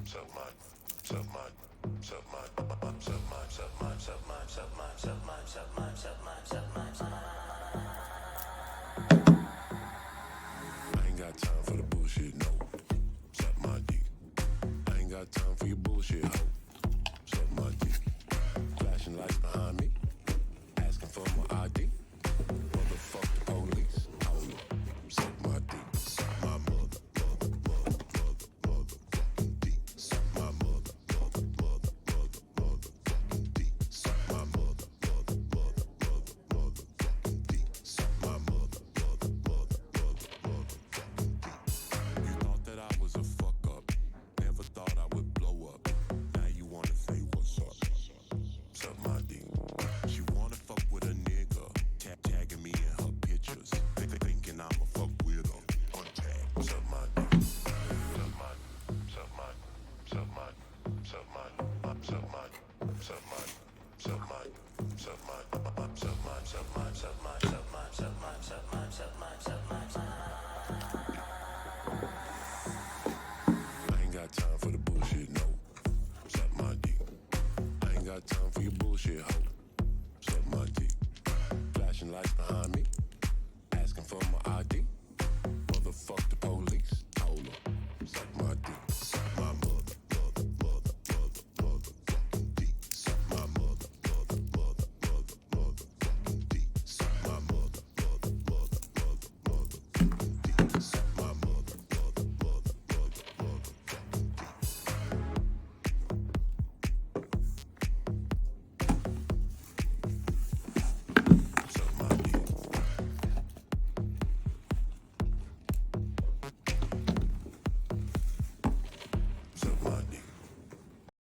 suck my, suck my, suck my, suck my, suck my, suck my, suck my, suck my, suck my, suck my, suck my, suck my. I ain't got time for the bullshit, no. Suck my dick. I ain't got time for your bullshit, ho. Suck my dick. Flashing lights behind me, asking for my ID. Motherfuck the police. Hold up. Suck my dick. Suck my mother, mother, mother, mother, motherfucking dick. Suck my mother, mother, mother, mother, motherfucking dick. Suck my mother, mother, mother, mother, motherfucking dick. Suck my mother, mother, mother, mother, motherfucking dick. You thought that I was a fuck up. Never thought I would blow up. Now you wanna say what's up? Suck my dick. She wanna fuck with a nigga, tagging me in her pictures, thinking I'ma fuck with her. Untag. Suck my dick. Suck my, suck my, suck my, suck my, suck my, suck my, suck my, suck my, suck my, suck my, suck my.